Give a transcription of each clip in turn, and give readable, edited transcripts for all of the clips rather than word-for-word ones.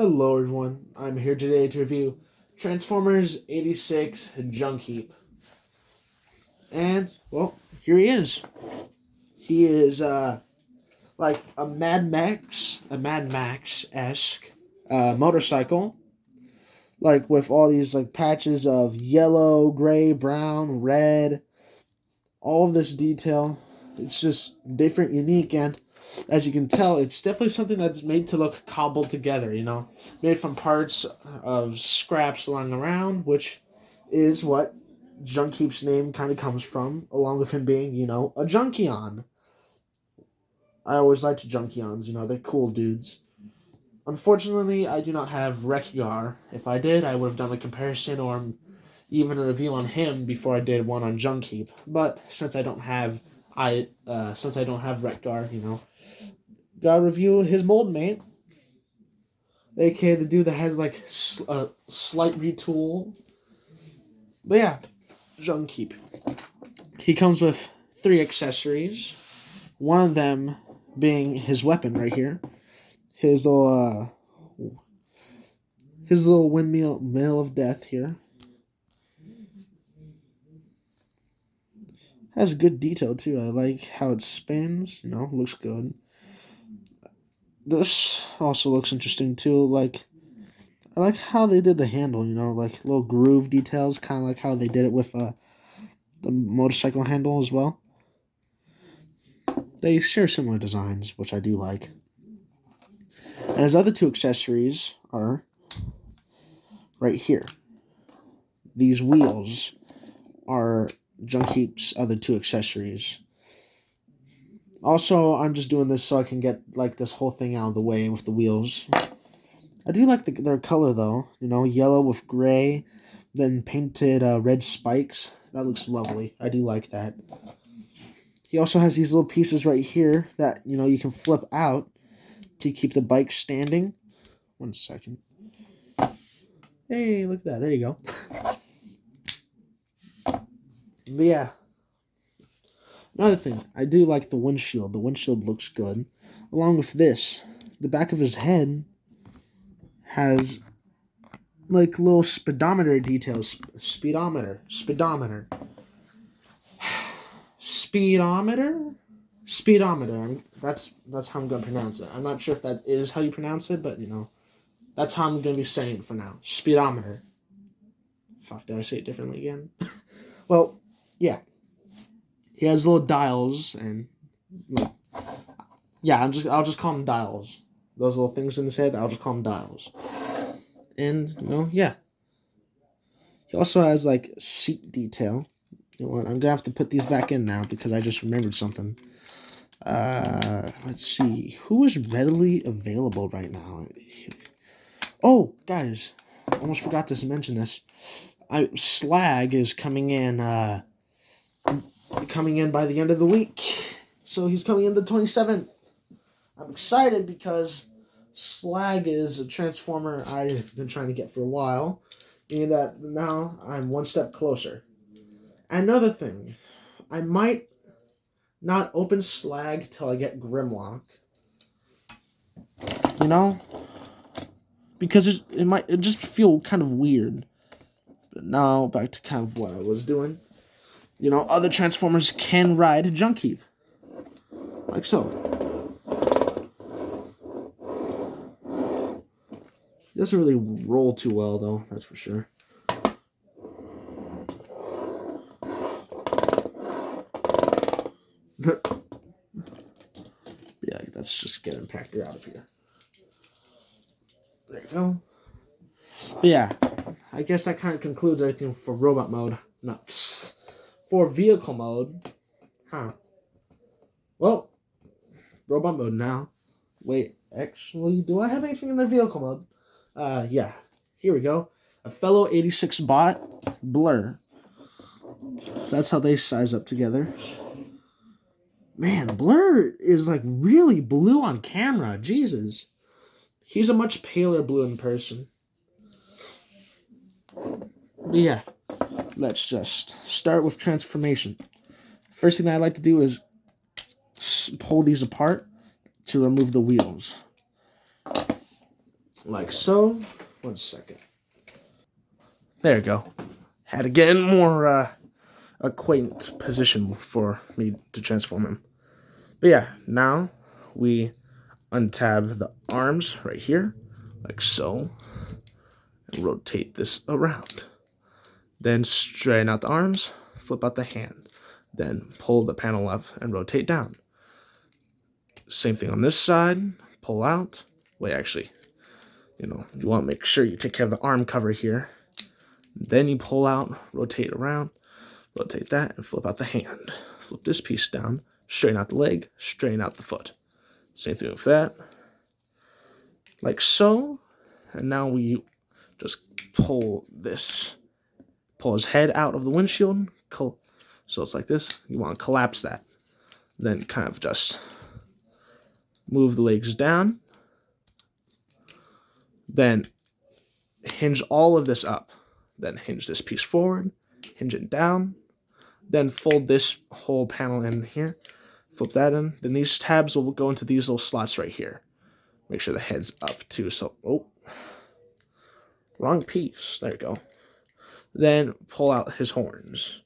Hello everyone, I'm here today to review Transformers 86 Junkheap. And, well, here he is. He is, like a Mad Max-esque motorcycle. Like, with all these, like, patches of yellow, gray, brown, red. All of this detail. It's just different, unique, and as you can tell, it's definitely something that's made to look cobbled together, made from parts of scraps lying around, which is what Junkheap's name kind of comes from, along with him being, a Junkion. I always liked Junkions, they're cool dudes. Unfortunately, I do not have Rekgar. If I did, I would have done a comparison or even a review on him before I did one on Junkheap. But since I don't have Rekgar, gotta review his mold mate, aka the dude that has like a slight retool. But yeah, Junkheap. He comes with 3 accessories. One of them being his weapon right here, his little windmill of death here. Has good detail too. I like how it spins. Looks good. This also looks interesting too. I like how they did the handle. Like little groove details, kind of like how they did it with the motorcycle handle as well. They share similar designs, which I do like. And his other 2 accessories are right here. These wheels are Junkheap's other 2 accessories. Also, I'm just doing this so I can get like this whole thing out of the way with the wheels. I do like their color though. Yellow with gray, then painted red spikes. That looks lovely. I do like that. He also has these little pieces right here that, you can flip out to keep the bike standing. 1 second. Hey, look at that. There you go. But yeah. Another thing, I do like the windshield. The windshield looks good. Along with this, the back of his head has like little speedometer details. Speedometer. That's how I'm gonna pronounce it. I'm not sure if that is how you pronounce it, but that's how I'm gonna be saying it for now. Speedometer. Fuck, did I say it differently again? Well, yeah. He has little dials and yeah, I'll just call them dials. Those little things in his head, I'll just call them dials. And yeah. He also has like seat detail. You know what? I'm gonna have to put these back in now because I just remembered something. Let's see. Who is readily available right now? Oh, guys, almost forgot to mention this. Slag is coming in by the end of the week. So he's coming in the 27th. I'm excited because Slag is a Transformer I've been trying to get for a while. Meaning that now I'm one step closer. Another thing, I might not open Slag till I get Grimlock. Because it just feel kind of weird. But now back to kind of what I was doing. Other Transformers can ride Junkheap. Like so. He doesn't really roll too well though, that's for sure. Yeah, let's just get Impactor out of here. There you go. But yeah, I guess that kind of concludes everything for robot mode. No. For vehicle mode. Well, robot mode now. Wait, actually, do I have anything in the vehicle mode? Yeah. Here we go. A fellow 86 bot, Blur. That's how they size up together. Man, Blur is like really blue on camera. Jesus. He's a much paler blue in person. But yeah, let's just start with transformation. First thing that I like to do is pull these apart to remove the wheels. like so. 1 second. There you go. Had to get in more a quaint position for me to transform him. But yeah, now we untab the arms right here, like so, and rotate this around. Then straighten out the arms, flip out the hand. Then pull the panel up and rotate down. Same thing on this side, pull out. Wait, actually, you want to make sure you take care of the arm cover here. Then you pull out, rotate around, rotate that, and flip out the hand. Flip this piece down, straighten out the leg, straighten out the foot. Same thing with that. Like so. And now we just pull his head out of the windshield. So it's like this. You want to collapse that. Then kind of just move the legs down. Then hinge all of this up. Then hinge this piece forward. Hinge it down. Then fold this whole panel in here. Flip that in. Then these tabs will go into these little slots right here. Make sure the head's up too. So, wrong piece. There you go. Then pull out his horns.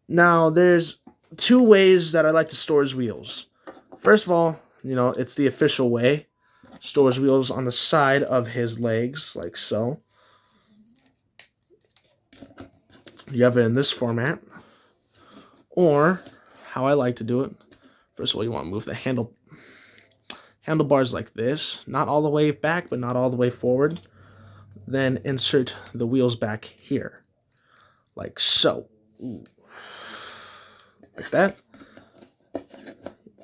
Now, there's 2 ways that I like to store his wheels. First of all, it's the official way. Store his wheels on the side of his legs, like so. You have it in this format. Or, how I like to do it, first of all, you want to move the handlebars like this. Not all the way back, but not all the way forward. Then insert the wheels back here. Like so. Ooh. Like that.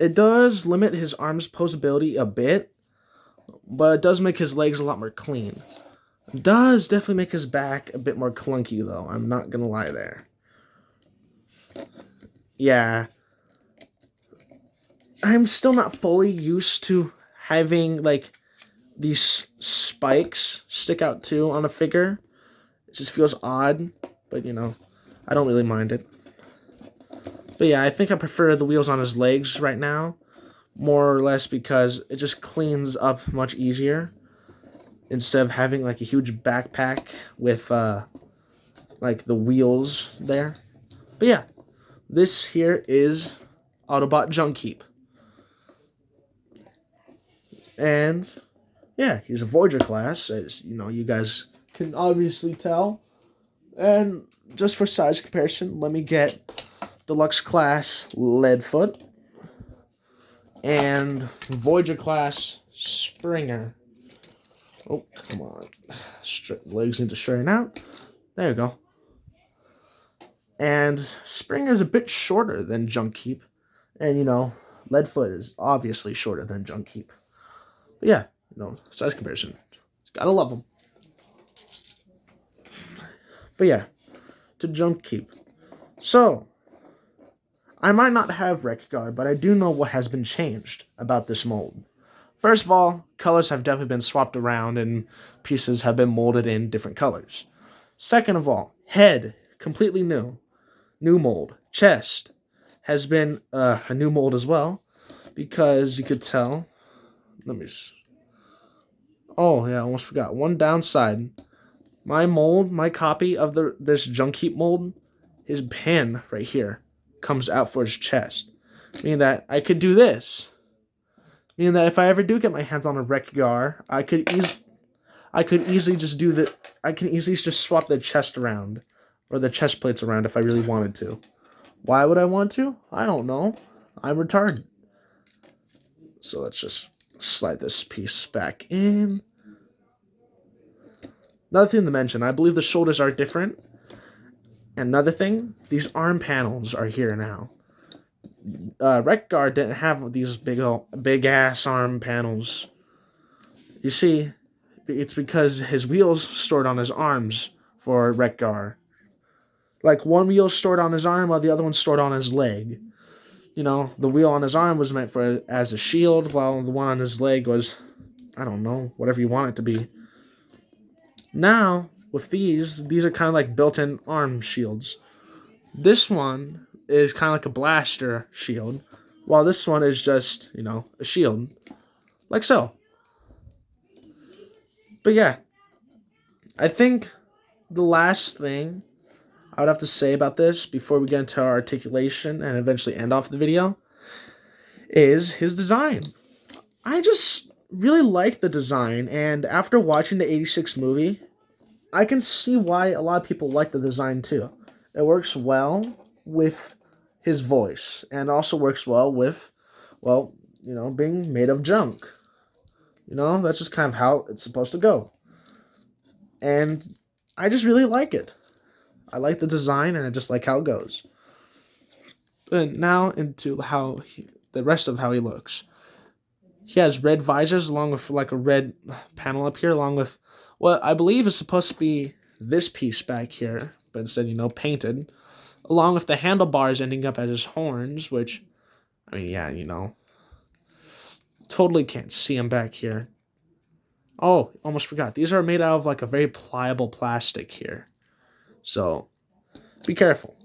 It does limit his arms posability a bit, but it does make his legs a lot more clean. It does definitely make his back a bit more clunky, though. I'm not gonna lie there. Yeah. I'm still not fully used to having, like, these spikes stick out, too, on a figure. It just feels odd, but, I don't really mind it. But yeah, I think I prefer the wheels on his legs right now, more or less because it just cleans up much easier instead of having like a huge backpack with like the wheels there. But yeah, this here is Autobot Junkheap. And yeah, he's a Voyager class, as you guys can obviously tell. And just for size comparison, let me get Deluxe class Leadfoot and Voyager class Springer. Oh, come on. Legs need to straighten out. There you go. And Springer's a bit shorter than Junkheap. And, Leadfoot is obviously shorter than Junkheap. But yeah, size comparison. Gotta love them. But yeah, to Junkheap. So, I might not have Wreck-Gar, but I do know what has been changed about this mold. First of all, colors have definitely been swapped around and pieces have been molded in different colors. Second of all, head, completely new. New mold. Chest has been a new mold as well, because you could tell. Oh yeah, I almost forgot. One downside. My copy of this Junkheap mold, his pin right here comes out for his chest. Meaning that I could do this. Meaning that if I ever do get my hands on a Wreck-Gar, I could easily just I can easily just swap the chest around. Or the chest plates around if I really wanted to. Why would I want to? I don't know. I'm retarded. So let's just slide this piece back in. Another thing to mention, I believe the shoulders are different. Another thing, these arm panels are here now. Wreck-Gar didn't have these big ass arm panels. You see, it's because his wheels stored on his arms for Wreck-Gar. Like one wheel stored on his arm while the other one stored on his leg. The wheel on his arm was meant as a shield, while the one on his leg was, I don't know, whatever you want it to be. Now, with these are kind of like built-in arm shields. This one is kind of like a blaster shield, while this one is just, a shield. Like so. But yeah, I think the last thing I would have to say about this before we get into our articulation and eventually end off the video is his design. I just really like the design, and after watching the 86 movie, I can see why a lot of people like the design too. It works well with his voice, and also works well with, well, being made of junk. That's just kind of how it's supposed to go. And I just really like it. I like the design, and I just like how it goes. But now into the rest of how he looks. He has red visors along with like a red panel up here, along with what I believe is supposed to be this piece back here, but instead, painted, along with the handlebars ending up as his horns, which, I mean, yeah, totally can't see him back here. Oh, almost forgot. These are made out of like a very pliable plastic here. So, be careful.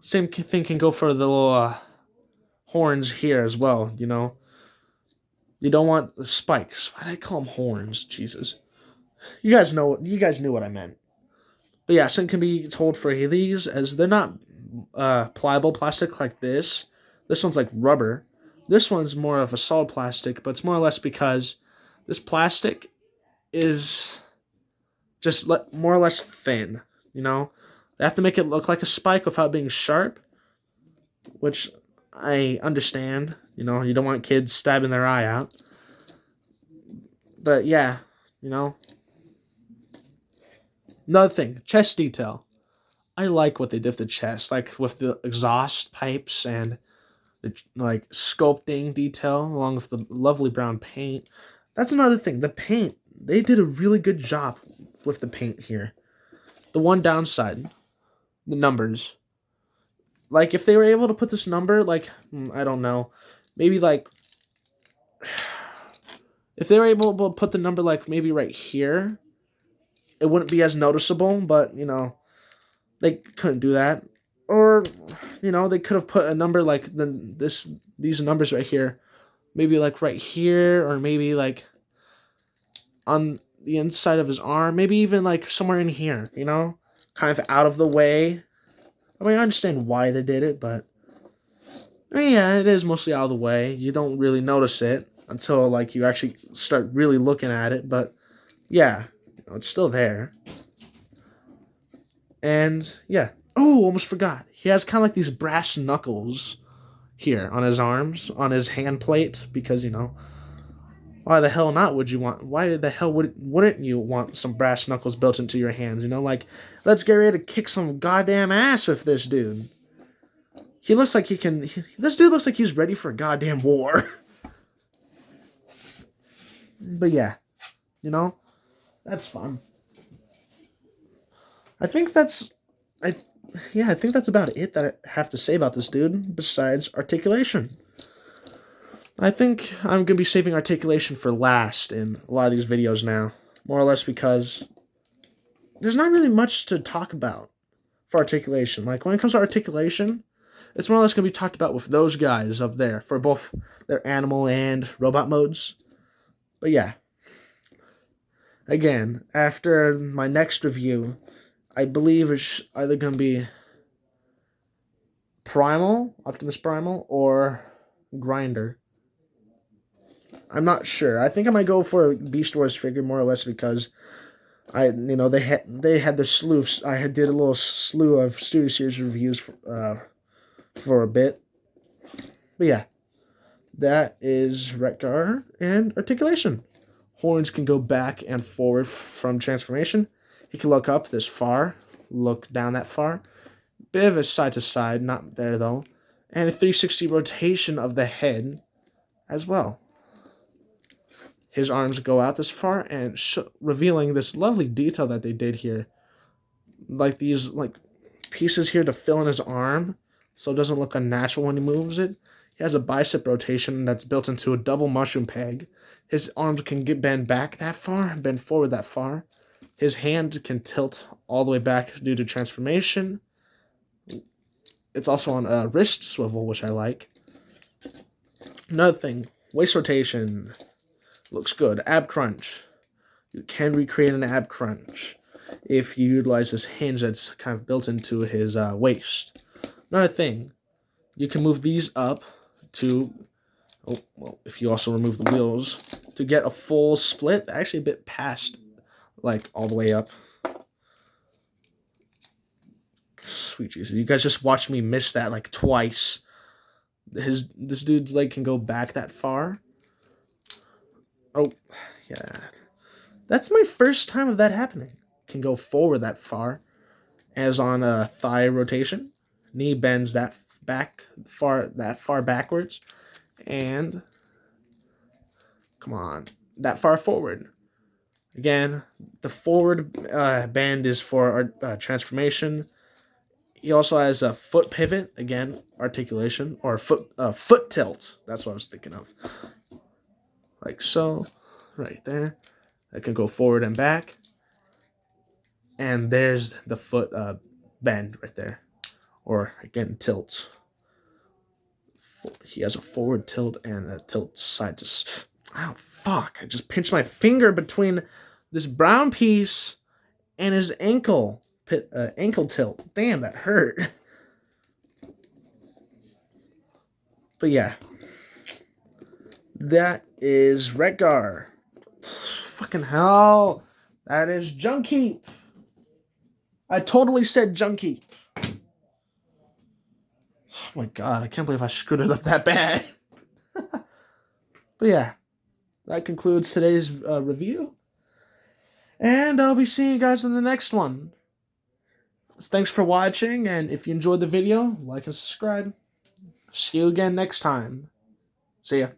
Same thing can go for the little horns here as well, You don't want the spikes. Why did I call them horns? Jesus. You guys knew what I meant. But yeah, same can be told for these, as they're not pliable plastic like this. This one's like rubber. This one's more of a solid plastic, but it's more or less because this plastic is just more or less thin, They have to make it look like a spike without being sharp, which I understand. You don't want kids stabbing their eye out. But yeah, Another thing, chest detail. I like what they did with the chest, like with the exhaust pipes and the like sculpting detail, along with the lovely brown paint. That's another thing. The paint, they did a really good job with the paint here. The one downside, the numbers. Like if they were able to put this number, like I don't know, maybe like if they were able to put the number like maybe right here, it wouldn't be as noticeable. But they couldn't do that. Or, they could have put a number like these numbers right here. Maybe like right here, or maybe like on the inside of his arm. Maybe even like somewhere in here, Kind of out of the way. I mean, I understand why they did it, but I mean, yeah, it is mostly out of the way. You don't really notice it until like you actually start really looking at it. But yeah, it's still there. And yeah. Oh, almost forgot. He has kind of like these brass knuckles here on his arms, on his hand plate, because, why the hell not would you want, why the hell wouldn't you want some brass knuckles built into your hands, like, let's get ready to kick some goddamn ass with this dude. He looks like this dude looks like he's ready for a goddamn war. But yeah, that's fun. I think that's about it that I have to say about this dude, besides articulation. I think I'm going to be saving articulation for last in a lot of these videos now. More or less because there's not really much to talk about for articulation. Like, when it comes to articulation, it's more or less going to be talked about with those guys up there for both their animal and robot modes. But yeah. Again, after my next review, I believe it's either going to be Optimus Primal, or Grinder. I'm not sure. I think I might go for a Beast Wars figure, more or less because they had the slew. Did a little slew of Studio Series reviews for a bit. But yeah, that is Retgar and articulation. Horns can go back and forward from transformation. He can look up this far, look down that far. Bit of a side to side, not there though, and a 360 rotation of the head as well. His arms go out this far, and revealing this lovely detail that they did here. Like these pieces here to fill in his arm, so it doesn't look unnatural when he moves it. He has a bicep rotation that's built into a double mushroom peg. His arms can bend back that far, bend forward that far. His hand can tilt all the way back due to transformation. It's also on a wrist swivel, which I like. Another thing, waist rotation. Looks good. Ab crunch. You can recreate an ab crunch if you utilize this hinge that's kind of built into his waist. Another thing, you can move these up to, oh, well, if you also remove the wheels, to get a full split, actually a bit past, like, all the way up. Sweet Jesus, you guys just watched me miss that, like, twice. This dude's leg can go back that far. Oh, yeah. That's my first time of that happening. Can go forward that far, as on a thigh rotation. Knee bends that far backwards, and come on, that far forward. Again, the forward bend is for our transformation. He also has a foot pivot, again, articulation, or foot tilt. That's what I was thinking of. Like so, right there. I can go forward and back. And there's the foot bend right there. Or, again, tilt. He has a forward tilt and a tilt side to... Oh, fuck. I just pinched my finger between this brown piece and his ankle tilt. Damn, that hurt. But yeah. That is Retgar. Fucking hell. That is Junkheap. I totally said Junkheap. Oh my god, I can't believe I screwed it up that bad. But yeah, that concludes today's review. And I'll be seeing you guys in the next one. Thanks for watching, and if you enjoyed the video, like and subscribe. See you again next time. See ya.